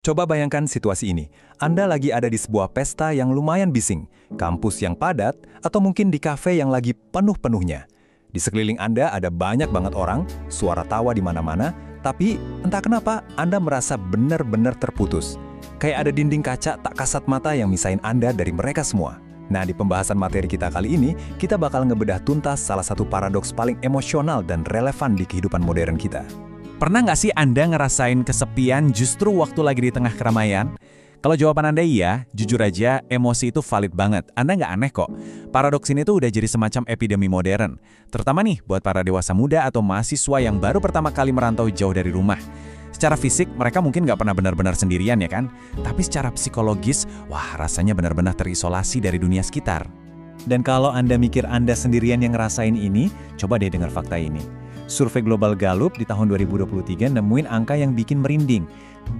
Coba bayangkan situasi ini. Anda lagi ada di sebuah pesta yang lumayan bising, kampus yang padat, atau mungkin di kafe yang lagi penuh-penuhnya. Di sekeliling Anda ada banyak banget orang, suara tawa di mana-mana, tapi entah kenapa Anda merasa benar-benar terputus. Kayak ada dinding kaca tak kasat mata yang misahin Anda dari mereka semua. Nah, di pembahasan materi kita kali ini, kita bakal ngebedah tuntas salah satu paradoks paling emosional dan relevan di kehidupan modern kita. Pernah nggak sih Anda ngerasain kesepian justru waktu lagi di tengah keramaian? Kalau jawaban Anda iya, jujur aja emosi itu valid banget. Anda nggak aneh kok. Paradoks ini tuh udah jadi semacam epidemi modern. Terutama nih buat para dewasa muda atau mahasiswa yang baru pertama kali merantau jauh dari rumah. Secara fisik, mereka mungkin nggak pernah benar-benar sendirian ya kan? Tapi secara psikologis, wah rasanya benar-benar terisolasi dari dunia sekitar. Dan kalau Anda mikir Anda sendirian yang ngerasain ini, coba deh dengar fakta ini. Survei Global Gallup di tahun 2023 nemuin angka yang bikin merinding.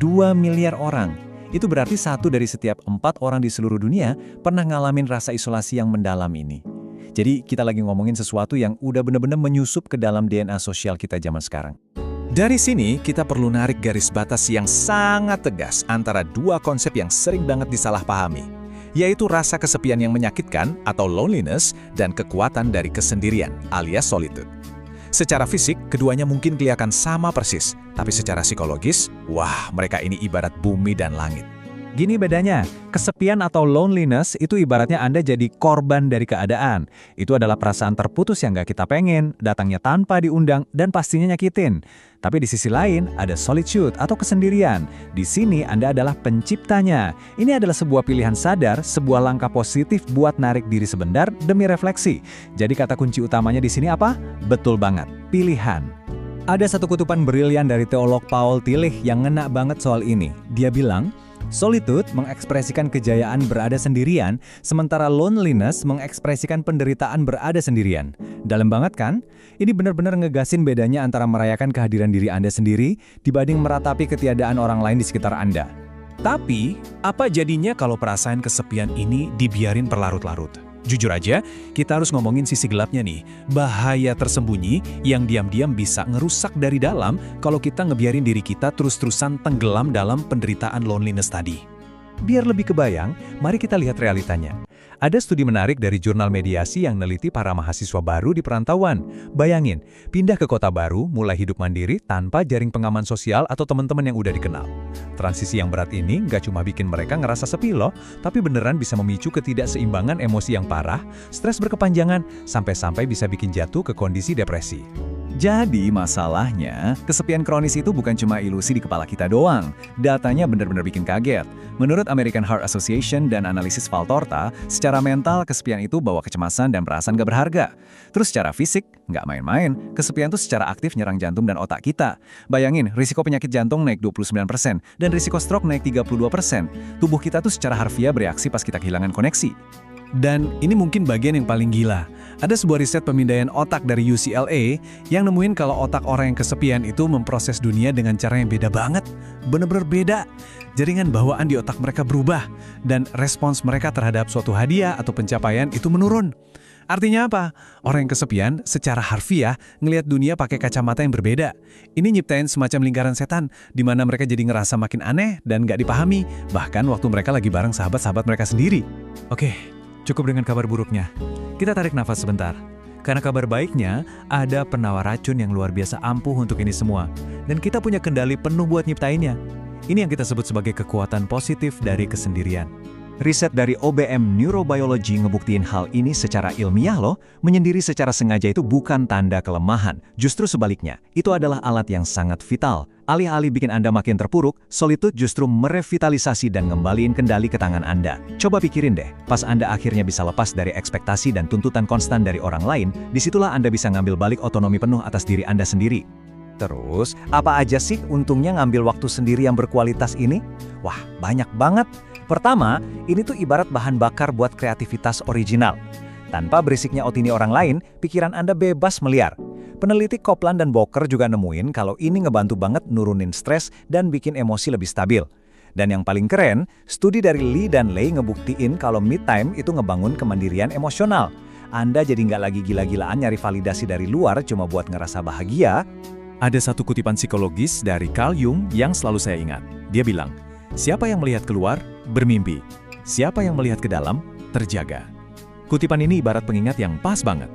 2 miliar orang. Itu berarti 1 dari setiap 4 orang di seluruh dunia pernah ngalamin rasa isolasi yang mendalam ini. Jadi kita lagi ngomongin sesuatu yang udah bener-bener menyusup ke dalam DNA sosial kita zaman sekarang. Dari sini, kita perlu narik garis batas yang sangat tegas antara dua konsep yang sering banget disalahpahami, yaitu rasa kesepian yang menyakitkan atau loneliness dan kekuatan dari kesendirian alias solitude. Secara fisik, keduanya mungkin kelihatan sama persis, tapi secara psikologis, wah mereka ini ibarat bumi dan langit. Gini bedanya, kesepian atau loneliness itu ibaratnya Anda jadi korban dari keadaan. Itu adalah perasaan terputus yang gak kita pengen, datangnya tanpa diundang, dan pastinya nyakitin. Tapi di sisi lain, ada solitude atau kesendirian. Di sini Anda adalah penciptanya. Ini adalah sebuah pilihan sadar, sebuah langkah positif buat narik diri sebentar demi refleksi. Jadi kata kunci utamanya di sini apa? Betul banget, pilihan. Ada satu kutipan brilian dari teolog Paul Tillich yang ngena banget soal ini. Dia bilang, solitude mengekspresikan kejayaan berada sendirian, sementara loneliness mengekspresikan penderitaan berada sendirian. Dalam banget kan? Ini benar-benar ngegasin bedanya antara merayakan kehadiran diri Anda sendiri dibanding meratapi ketiadaan orang lain di sekitar Anda. Tapi, apa jadinya kalau perasaan kesepian ini dibiarin berlarut-larut? Jujur aja, kita harus ngomongin sisi gelapnya nih. Bahaya tersembunyi yang diam-diam bisa ngerusak dari dalam kalau kita ngebiarin diri kita terus-terusan tenggelam dalam penderitaan loneliness tadi. Biar lebih kebayang, mari kita lihat realitanya. Ada studi menarik dari jurnal mediasi yang neliti para mahasiswa baru di perantauan. Bayangin, pindah ke kota baru, mulai hidup mandiri tanpa jaring pengaman sosial atau teman-teman yang udah dikenal. Transisi yang berat ini nggak cuma bikin mereka ngerasa sepi loh, tapi beneran bisa memicu ketidakseimbangan emosi yang parah, stres berkepanjangan, sampai-sampai bisa bikin jatuh ke kondisi depresi. Jadi masalahnya, kesepian kronis itu bukan cuma ilusi di kepala kita doang. Datanya benar-benar bikin kaget. Menurut American Heart Association dan analisis Valtorta, secara mental kesepian itu bawa kecemasan dan perasaan gak berharga. Terus secara fisik, nggak main-main, kesepian itu secara aktif nyerang jantung dan otak kita. Bayangin, risiko penyakit jantung naik 29% dan risiko stroke naik 32%. Tubuh kita tuh secara harfiah bereaksi pas kita kehilangan koneksi. Dan ini mungkin bagian yang paling gila. Ada sebuah riset pemindaian otak dari UCLA yang nemuin kalau otak orang yang kesepian itu memproses dunia dengan cara yang beda banget. Bener-bener beda. Jaringan bawaan di otak mereka berubah, dan respons mereka terhadap suatu hadiah atau pencapaian itu menurun. Artinya apa? Orang yang kesepian secara harfiah ngelihat dunia pakai kacamata yang berbeda. Ini nyiptain semacam lingkaran setan, di mana mereka jadi ngerasa makin aneh dan gak dipahami, bahkan waktu mereka lagi bareng sahabat-sahabat mereka sendiri. Oke, cukup dengan kabar buruknya. Kita tarik nafas sebentar. Karena kabar baiknya, ada penawar racun yang luar biasa ampuh untuk ini semua. Dan kita punya kendali penuh buat nyiptainnya. Ini yang kita sebut sebagai kekuatan positif dari kesendirian. Riset dari OBM Neurobiology ngebuktiin hal ini secara ilmiah loh. Menyendiri secara sengaja itu bukan tanda kelemahan. Justru sebaliknya, itu adalah alat yang sangat vital. Alih-alih bikin Anda makin terpuruk, solitude justru merevitalisasi dan ngembaliin kendali ke tangan Anda. Coba pikirin deh, pas Anda akhirnya bisa lepas dari ekspektasi dan tuntutan konstan dari orang lain, disitulah Anda bisa ngambil balik otonomi penuh atas diri Anda sendiri. Terus, apa aja sih untungnya ngambil waktu sendiri yang berkualitas ini? Wah, banyak banget. Pertama, ini tuh ibarat bahan bakar buat kreativitas original. Tanpa berisiknya opini orang lain, pikiran Anda bebas meliar. Peneliti Kopland dan Boker juga nemuin kalau ini ngebantu banget nurunin stres dan bikin emosi lebih stabil. Dan yang paling keren, studi dari Lee dan Lei ngebuktiin kalau me time itu ngebangun kemandirian emosional. Anda jadi nggak lagi gila-gilaan nyari validasi dari luar cuma buat ngerasa bahagia. Ada satu kutipan psikologis dari Carl Jung yang selalu saya ingat. Dia bilang, Siapa yang melihat keluar, bermimpi. Siapa yang melihat ke dalam, terjaga. Kutipan ini ibarat pengingat yang pas banget.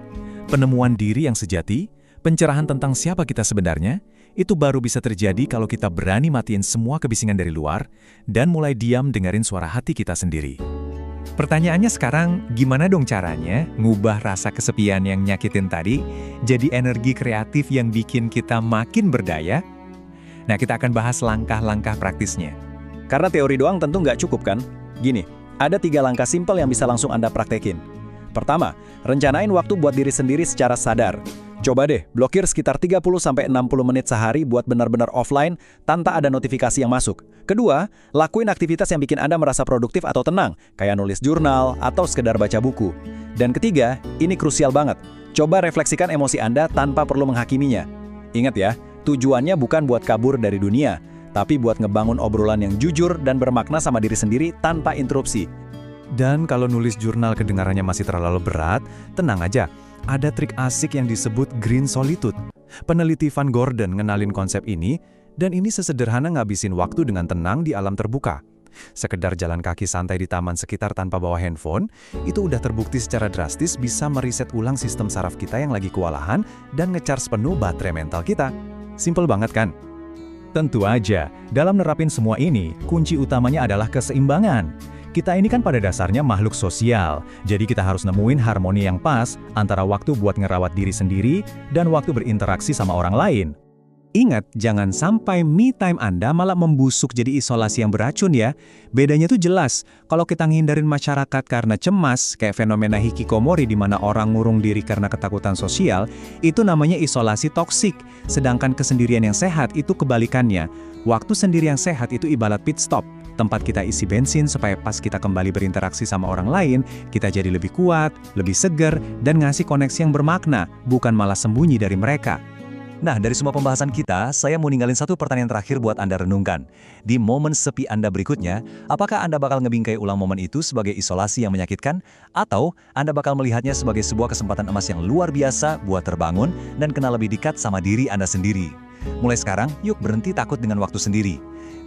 Penemuan diri yang sejati, pencerahan tentang siapa kita sebenarnya, itu baru bisa terjadi kalau kita berani matiin semua kebisingan dari luar dan mulai diam dengerin suara hati kita sendiri. Pertanyaannya sekarang, gimana dong caranya ngubah rasa kesepian yang nyakitin tadi jadi energi kreatif yang bikin kita makin berdaya? Nah, kita akan bahas langkah-langkah praktisnya. Karena teori doang tentu nggak cukup kan? Gini, ada 3 langkah simpel yang bisa langsung Anda praktekin. Pertama, rencanain waktu buat diri sendiri secara sadar. Coba deh, blokir sekitar 30-60 menit sehari buat benar-benar offline tanpa ada notifikasi yang masuk. Kedua, lakuin aktivitas yang bikin Anda merasa produktif atau tenang, kayak nulis jurnal atau sekedar baca buku. Dan ketiga, ini krusial banget. Coba refleksikan emosi Anda tanpa perlu menghakiminya. Ingat ya, tujuannya bukan buat kabur dari dunia, tapi buat ngebangun obrolan yang jujur dan bermakna sama diri sendiri tanpa interupsi. Dan kalau nulis jurnal kedengarannya masih terlalu berat, tenang aja. Ada trik asik yang disebut green solitude. Peneliti Van Gordon ngenalin konsep ini, dan ini sesederhana ngabisin waktu dengan tenang di alam terbuka. Sekedar jalan kaki santai di taman sekitar tanpa bawa handphone, itu udah terbukti secara drastis bisa mereset ulang sistem saraf kita yang lagi kewalahan dan nge-charge penuh baterai mental kita. Simple banget kan? Tentu aja, dalam nerapin semua ini, kunci utamanya adalah keseimbangan. Kita ini kan pada dasarnya makhluk sosial, jadi kita harus nemuin harmoni yang pas antara waktu buat ngerawat diri sendiri dan waktu berinteraksi sama orang lain. Ingat, jangan sampai me time Anda malah membusuk jadi isolasi yang beracun ya. Bedanya tuh jelas, kalau kita ngindarin masyarakat karena cemas, kayak fenomena hikikomori di mana orang ngurung diri karena ketakutan sosial, itu namanya isolasi toksik. Sedangkan kesendirian yang sehat itu kebalikannya. Waktu sendiri yang sehat itu ibarat pit stop. Tempat kita isi bensin supaya pas kita kembali berinteraksi sama orang lain, kita jadi lebih kuat, lebih segar, dan ngasih koneksi yang bermakna, bukan malah sembunyi dari mereka. Nah, dari semua pembahasan kita, saya mau ninggalin satu pertanyaan terakhir buat Anda renungkan. Di momen sepi Anda berikutnya, apakah Anda bakal ngebingkai ulang momen itu sebagai isolasi yang menyakitkan? Atau Anda bakal melihatnya sebagai sebuah kesempatan emas yang luar biasa buat terbangun dan kenal lebih dekat sama diri Anda sendiri? Mulai sekarang, yuk berhenti takut dengan waktu sendiri.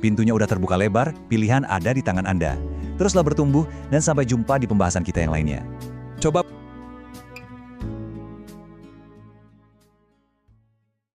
Pintunya udah terbuka lebar, pilihan ada di tangan Anda. Teruslah bertumbuh, dan sampai jumpa di pembahasan kita yang lainnya. Coba